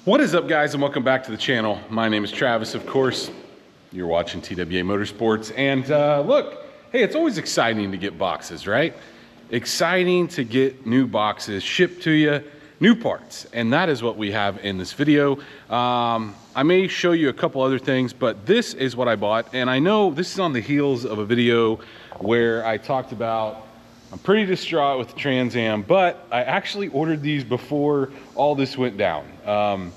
What is up, guys, and welcome back to the channel. My name is Travis, of course. You're watching TWA Motorsports, and look, hey, it's always exciting to get boxes, right? Exciting to get new boxes shipped to you, new parts, and that is what we have in this video. I may show you a couple other things, but this is what I bought, and I know this is on the heels of a video where I talked about I'm pretty distraught with the Trans Am, but I actually ordered these before all this went down.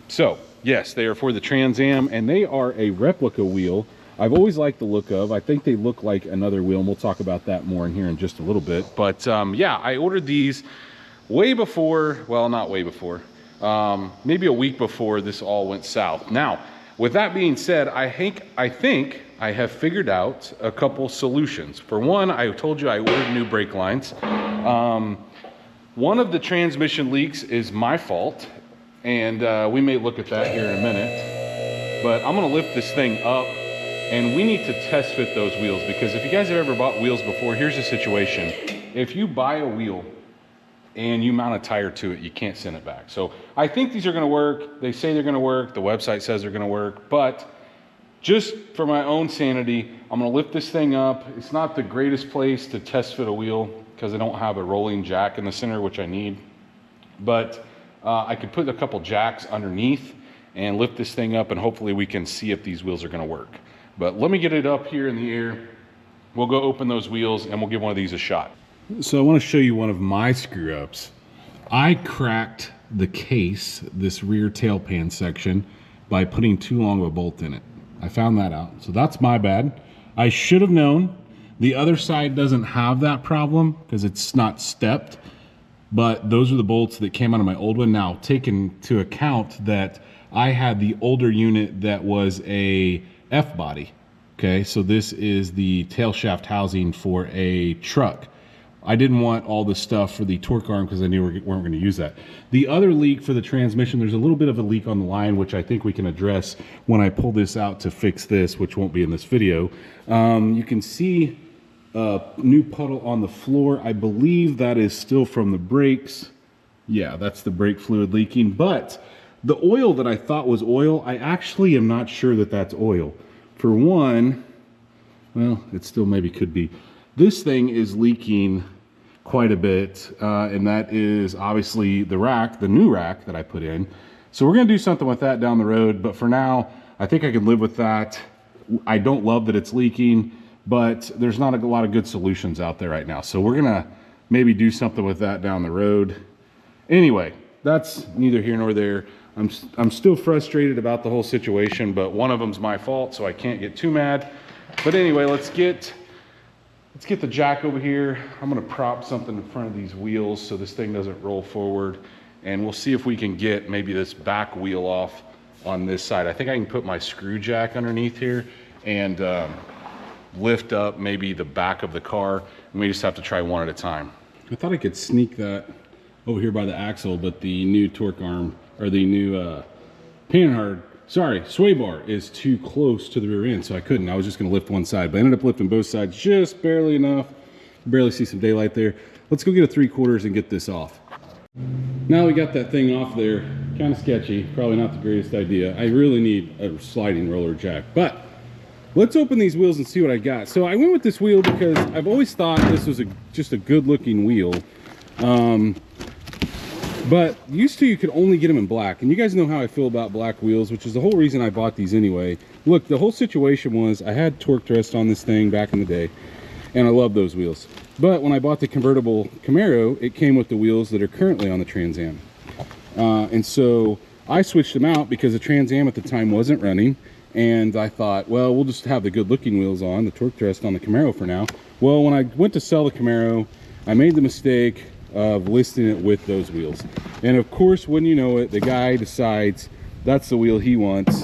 So yes, they are for the Trans Am, and they are a replica wheel. I've always liked the look of. I think they look like another wheel, and we'll talk about that more in here in just a little bit. But yeah, I ordered these way before, well, not way before, maybe a week before this all went south. Now, with that being said, I think I have figured out a couple solutions. For one, I told you I ordered new brake lines. One of the transmission leaks is my fault, and we may look at that here in a minute. But I'm gonna lift this thing up, and we need to test fit those wheels, because if you guys have ever bought wheels before, here's the situation. If you buy a wheel and you mount a tire to it, you can't send it back. So I think these are gonna work. They say they're gonna work. The website says they're gonna work, but just for my own sanity, I'm gonna lift this thing up. It's not the greatest place to test fit a wheel because I don't have a rolling jack in the center, which I need. But I could put a couple jacks underneath and lift this thing up, and hopefully we can see if these wheels are gonna work. But let me get it up here in the air. We'll go open those wheels and we'll give one of these a shot. So I wanna show you one of my screw ups. I cracked the case, this rear tail pan section, by putting too long of a bolt in it. I found that out, so that's my bad. I should have known. The other side doesn't have that problem because it's not stepped, but those are the bolts that came out of my old one. Now, take into account that I had the older unit that was a F body, okay? So this is the tail shaft housing for a truck. I didn't want all the stuff for the torque arm because I knew we weren't going to use that. The other leak for the transmission, there's a little bit of a leak on the line, which I think we can address when I pull this out to fix this, which won't be in this video. You can see a new puddle on the floor. I believe that is still from the brakes. Yeah, that's the brake fluid leaking. But the oil that I thought was oil, I actually am not sure that that's oil. For one, well, it still maybe could be. This thing is leaking quite a bit, and that is obviously the rack, the new rack that I put in. So we're gonna do something with that down the road, but for now, I think I can live with that. I don't love that it's leaking, but there's not a lot of good solutions out there right now. So we're gonna maybe do something with that down the road. Anyway, that's neither here nor there. I'm still frustrated about the whole situation, but one of them's my fault, so I can't get too mad. But anyway, let's get the jack over here. I'm gonna prop something in front of these wheels so this thing doesn't roll forward, and we'll see if we can get maybe this back wheel off on this side. I think I can put my screw jack underneath here and lift up maybe the back of the car, and we just have to try one at a time. I thought I could sneak that over here by the axle, but the new torque arm, or the new sway bar is too close to the rear end, so I couldn't. I was just gonna lift one side, but I ended up lifting both sides just barely enough. Barely see some daylight there. Let's go get a 3/4 and get this off. Now we got that thing off there, kind of sketchy, probably not the greatest idea. I really need a sliding roller jack, but let's open these wheels and see what I got. So I went with this wheel because I've always thought this was just a good looking wheel. But used to, you could only get them in black, and you guys know how I feel about black wheels, which is the whole reason I bought these anyway. Look, the whole situation was I had torque rest on this thing back in the day, and I love those wheels. But when I bought the convertible Camaro, it came with the wheels that are currently on the Trans Am. And so I switched them out because the Trans Am at the time wasn't running, and I thought, well, we'll just have the good looking wheels on, the torque rest on the Camaro for now. Well, when I went to sell the Camaro, I made the mistake of listing it with those wheels, and of course, when you know it, the guy decides that's the wheel he wants,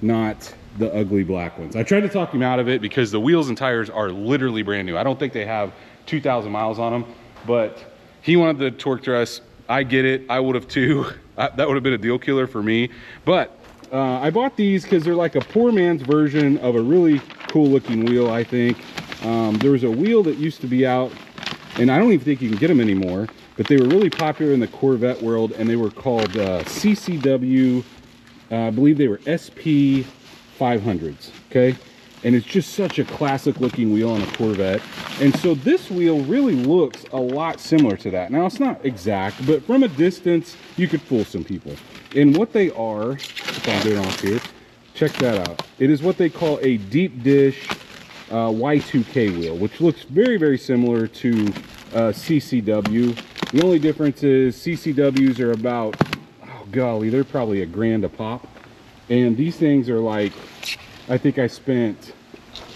not the ugly black ones. I tried to talk him out of it because the wheels and tires are literally brand new. I don't think they have 2,000 miles on them, but he wanted the torque thrust. I get it, I would have too. That would have been a deal killer for me. But I bought these because they're like a poor man's version of a really cool looking wheel, I think. There was a wheel that used to be out, and I don't even think you can get them anymore, but they were really popular in the Corvette world, and they were called CCW. I believe they were SP 500s, okay? And it's just such a classic looking wheel on a Corvette. And so this wheel really looks a lot similar to that. Now, it's not exact, but from a distance, you could fool some people. And what they are, if I do it off here, check that out. It is what they call a Deep Dish Y2K wheel, which looks very, very similar to CCW. The only difference is CCWs are about, oh golly, they're probably $1,000 a pop. And these things are like, I think I spent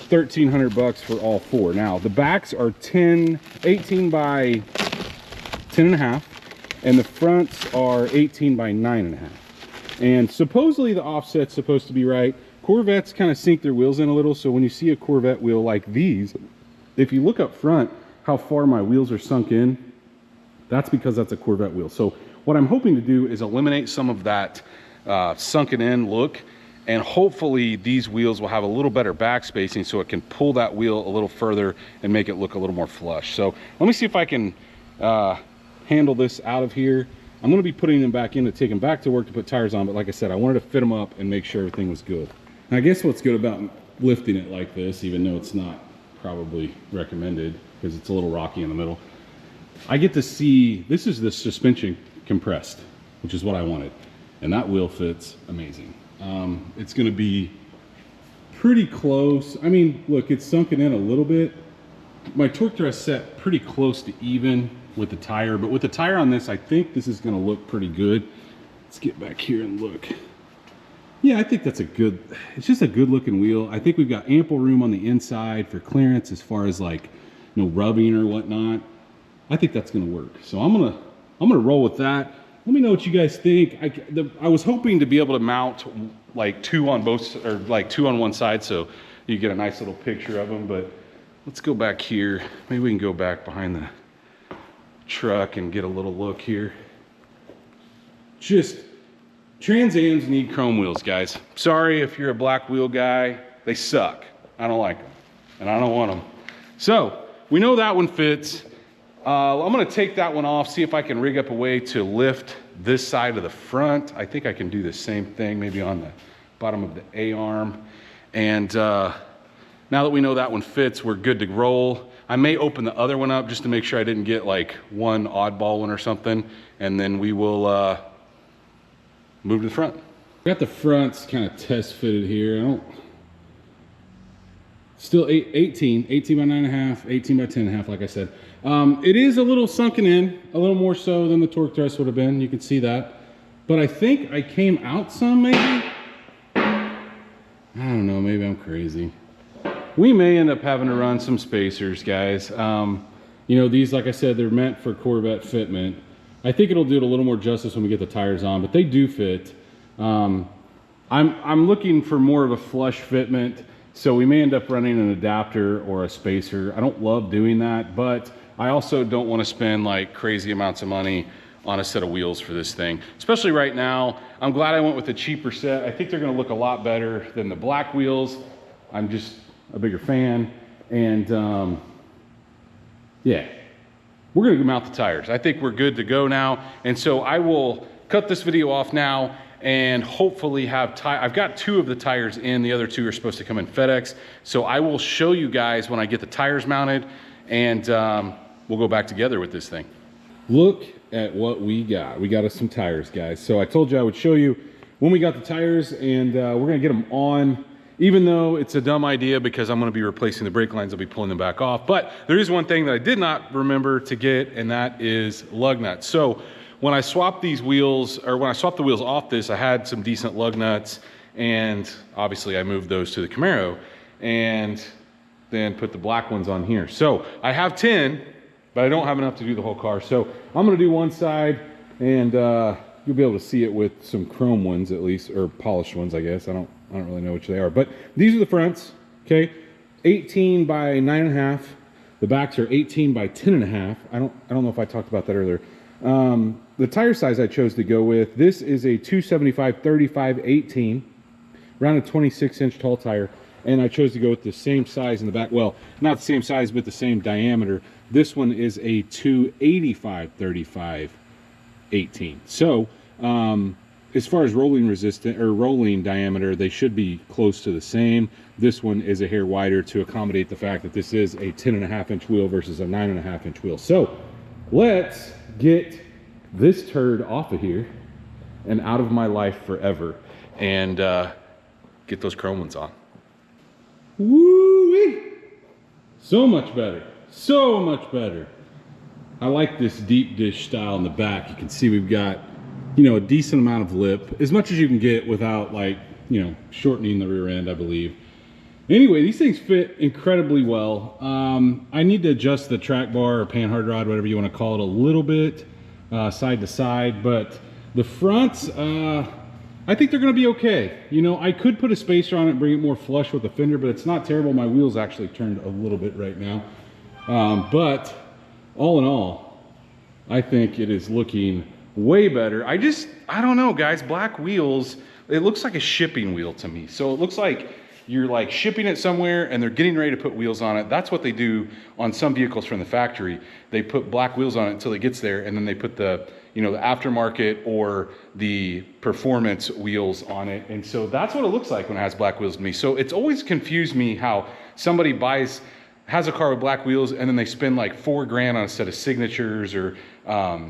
$1,300 for all four. Now, the backs are 18 by 10.5, and the fronts are 18 by 9.5. And supposedly the offset's supposed to be right. Corvettes kind of sink their wheels in a little, so when you see a Corvette wheel like these, if you look up front how far my wheels are sunk in, that's because that's a Corvette wheel. So what I'm hoping to do is eliminate some of that sunken in look, and hopefully these wheels will have a little better back spacing so it can pull that wheel a little further and make it look a little more flush. So let me see if I can handle this out of here. I'm going to be putting them back in to take them back to work to put tires on, but like I said, I wanted to fit them up and make sure everything was good. And I guess what's good about lifting it like this, even though it's not probably recommended because it's a little rocky in the middle, I get to see, this is the suspension compressed, which is what I wanted. And that wheel fits amazing. It's going to be pretty close. I mean, look, it's sunken in a little bit. My torque thrust set pretty close to even with the tire, but with the tire on this, I think this is going to look pretty good. Let's get back here and look. Yeah, I think that's a good, it's just a good looking wheel. I think we've got ample room on the inside for clearance as far as like no rubbing or whatnot. I think that's going to work. So I'm gonna roll with that. Let me know what you guys think. I was hoping to be able to mount like two on both, or like two on one side, so you get a nice little picture of them. But let's go back here. Maybe we can go back behind the truck and get a little look here. Just Trans Ams need chrome wheels, guys. Sorry if you're a black wheel guy. They suck. I don't like them, and I don't want them. So we know that one fits. I'm gonna take that one off, see if I can rig up a way to lift this side of the front. I think I can do the same thing, maybe on the bottom of the A-arm. And now that we know that one fits, we're good to roll. I may open the other one up just to make sure I didn't get like one oddball one or something, and then we will move to the front. Got the fronts kind of test fitted here. Still 18 by 9.5, 18 by 10.5, like I said. It is a little sunken in, a little more so than the torque thrust would have been. You can see that. But I think I came out some, maybe. I don't know, maybe I'm crazy. We may end up having to run some spacers, guys. You know, these, like I said, they're meant for Corvette fitment. I think it'll do it a little more justice when we get the tires on, but they do fit. I'm looking for more of a flush fitment. So we may end up running an adapter or a spacer. I don't love doing that, but I also don't want to spend like crazy amounts of money on a set of wheels for this thing, especially right now. I'm glad I went with a cheaper set. I think they're going to look a lot better than the black wheels. I'm just a bigger fan. And yeah, we're going to mount the tires. I think we're good to go now. And so I will cut this video off now and hopefully have I've got 2 of the tires in, the other 2 are supposed to come in FedEx. So I will show you guys when I get the tires mounted, and we'll go back together with this thing. Look at what we got. We got us some tires, guys. So I told you I would show you when we got the tires, and we're gonna get them on, even though it's a dumb idea because I'm gonna be replacing the brake lines. I'll be pulling them back off. But there is one thing that I did not remember to get, and that is lug nuts. So when I swapped these wheels, or when I swapped the wheels off this, I had some decent lug nuts, and obviously I moved those to the Camaro and then put the black ones on here. So I have 10, but I don't have enough to do the whole car. So I'm gonna do one side, and you'll be able to see it with some chrome ones at least, or polished ones, I guess. I don't really know which they are, but these are the fronts, okay? 18 by 9.5. The backs are 18 by 10.5. I don't know if I talked about that earlier. The tire size I chose to go with, this is a 275 35 18, around a 26-inch tall tire. and I chose to go with the same size in the back. Well, not the same size, but the same diameter. This one is a 285/35/18. So as far as rolling resistance or rolling diameter, they should be close to the same. This one is a hair wider to accommodate the fact that this is a 10.5-inch wheel versus a 9.5-inch wheel. So let's get this turd off of here and out of my life forever, and get those chrome ones on. Woo-wee! So much better, so much better. I like this deep dish style in the back. You can see we've got, you know, a decent amount of lip, as much as you can get without, like, you know, shortening the rear end, I believe. Anyway, these things fit incredibly well. I need to adjust the track bar or panhard rod, whatever you want to call it, a little bit side to side, but the fronts, I think they're going to be okay. You know, I could put a spacer on it and bring it more flush with the fender, but it's not terrible. My wheels actually turned a little bit right now. But all in all, I think it is looking way better. I don't know, guys. Black wheels, it looks like a shipping wheel to me. So it looks like you're like shipping it somewhere and they're getting ready to put wheels on it. That's what they do on some vehicles from the factory. They put black wheels on it until it gets there, and then they put the, you know, the aftermarket or the performance wheels on it. And so that's what it looks like when it has black wheels to me. So it's always confused me how somebody has a car with black wheels and then they spend like $4 grand on a set of signatures or I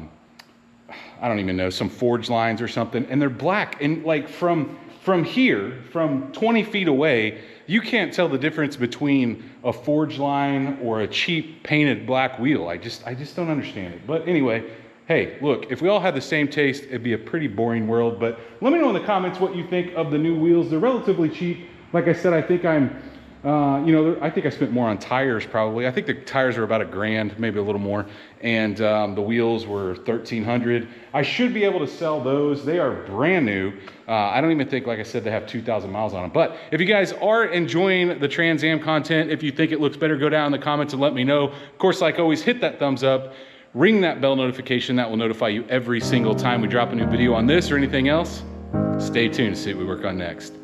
don't even know, some forged lines or something, and they're black. And like from here, from 20 feet away, you can't tell the difference between a forged line or a cheap painted black wheel. I just don't understand it. But anyway, hey, look, if we all had the same taste, it'd be a pretty boring world. But let me know in the comments what you think of the new wheels. They're relatively cheap. Like I said, I think I think I spent more on tires probably. I think the tires were about $1 grand, maybe a little more. And the wheels were $1,300. I should be able to sell those. They are brand new. I don't even think, like I said, they have 2,000 miles on them. But if you guys are enjoying the Trans Am content, if you think it looks better, go down in the comments and let me know. Of course, like always, hit that thumbs up. Ring that bell notification. That will notify you every single time we drop a new video on this or anything else. Stay tuned to see what we work on next.